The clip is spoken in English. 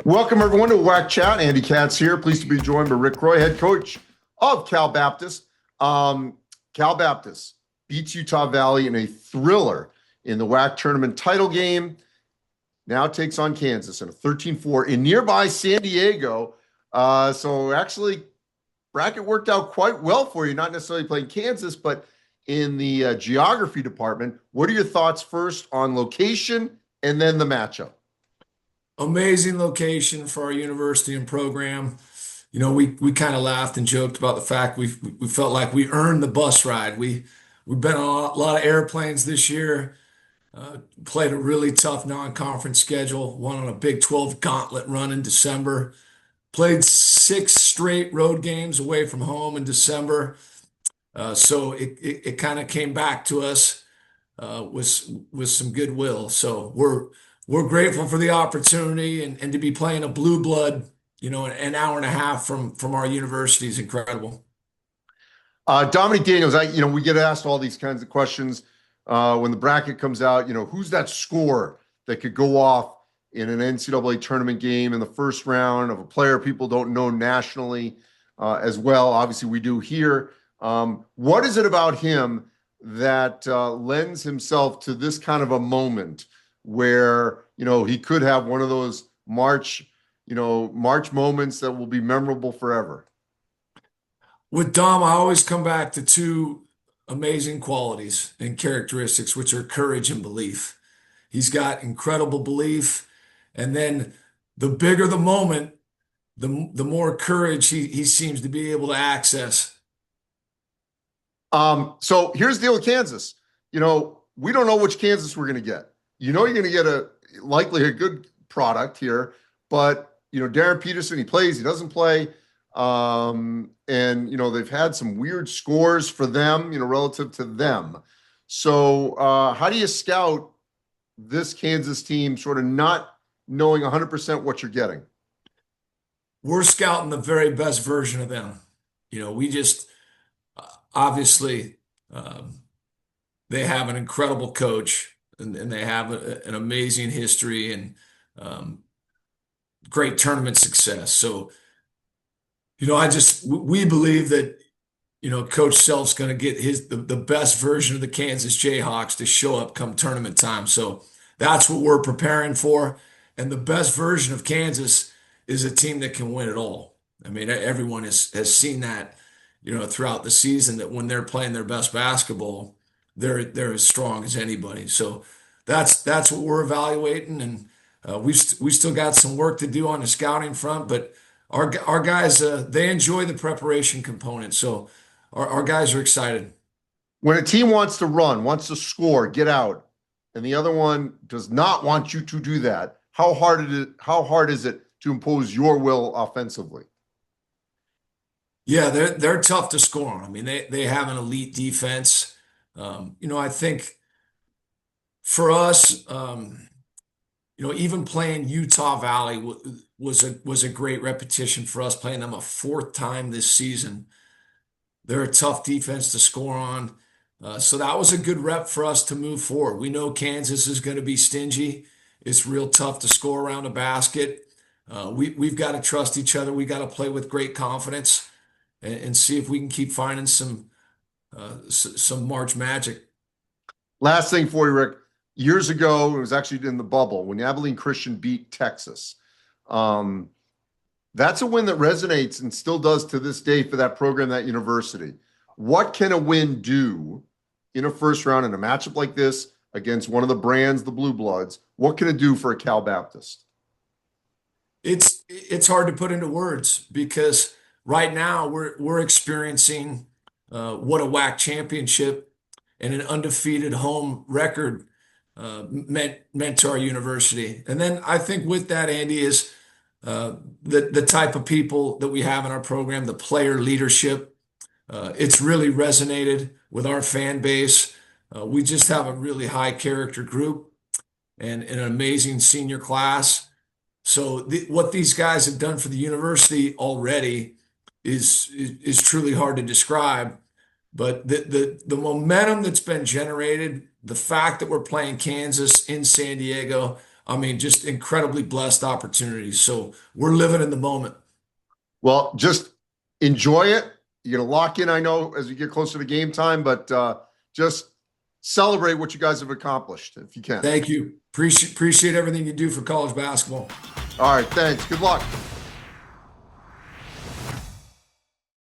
Welcome, everyone, to WAC Chat. Andy Katz here. Pleased to be joined by Rick Croy, head coach of Cal Baptist. Cal Baptist beats Utah Valley in a thriller in the WAC Tournament title game. Now takes on Kansas in a 13-4 in nearby San Diego. So actually, bracket worked out quite well for you, not necessarily playing Kansas, but in the geography department. What are your thoughts first on location and then the matchup? Amazing location for our university and program. You know, we kind of laughed and joked about the fact we felt like we earned the bus ride. We've been on a lot of airplanes this year. Played a really tough non-conference schedule. Won on a Big 12 gauntlet run in December. Played 6 straight road games away from home in December. So it kind of came back to us with some goodwill. So we're grateful for the opportunity and to be playing a blue blood, you know, an hour and a half from our university is incredible. Dominique Daniels, we get asked all these kinds of questions when the bracket comes out. You know, who's that score that could go off in an NCAA tournament game in the first round of a player people don't know nationally as well? Obviously, we do here. What is it about him that lends himself to this kind of a moment where, you know, he could have one of those March moments that will be memorable forever? With Dom, I always come back to 2 amazing qualities and characteristics, which are courage and belief. He's got incredible belief, and then the bigger the moment, the more courage he seems to be able to access. So here's the deal with Kansas. You know, we don't know which Kansas we're going to get. You know, you're going to get likely a good product here, but you know, Darren Peterson, he plays, he doesn't play. And you know, they've had some weird scores for them, you know, relative to them. So how do you scout this Kansas team, sort of not knowing 100% what you're getting? We're scouting the very best version of them. You know, we just obviously they have an incredible coach, and they have an amazing history and great tournament success. So, you know, we believe that, you know, Coach Self's going to get the best version of the Kansas Jayhawks to show up come tournament time. So that's what we're preparing for. And the best version of Kansas is a team that can win it all. I mean, everyone has seen that, you know, throughout the season, that when they're playing their best basketball, they're as strong as anybody. So that's what we're evaluating, and we still got some work to do on the scouting front, but our guys they enjoy the preparation component. So our guys are excited. When a team wants to run, wants to score, get out, and the other one does not want you to do that, how hard is it to impose your will offensively? Yeah, they're tough to score on. I mean, they have an elite defense. You know, I think for us, you know, even playing Utah Valley was a great repetition for us, playing them a 4th time this season. They're a tough defense to score on. So that was a good rep for us to move forward. We know Kansas is going to be stingy. It's real tough to score around a basket. We've got to trust each other. We got to play with great confidence and see if we can keep finding some March magic. Last thing for you, Rick. Years ago, it was actually in the bubble when Abilene Christian beat Texas. That's a win that resonates and still does to this day for that program, that university. What can a win do in a first round in a matchup like this against one of the brands, the Blue Bloods? What can it do for a Cal Baptist? It's hard to put into words, because right now we're experiencing what a WAC championship and an undefeated home record meant to our university. And then I think with that, Andy, is the type of people that we have in our program, the player leadership. It's really resonated with our fan base. We just have a really high character group and an amazing senior class. So what these guys have done for the university already is truly hard to describe. But the momentum that's been generated, the fact that we're playing Kansas in San Diego, I mean, just incredibly blessed opportunities. So we're living in the moment. Well, just enjoy it. You're going to lock in, I know, as we get closer to game time, but just celebrate what you guys have accomplished if you can. Thank you. Appreciate everything you do for college basketball. All right, thanks. Good luck.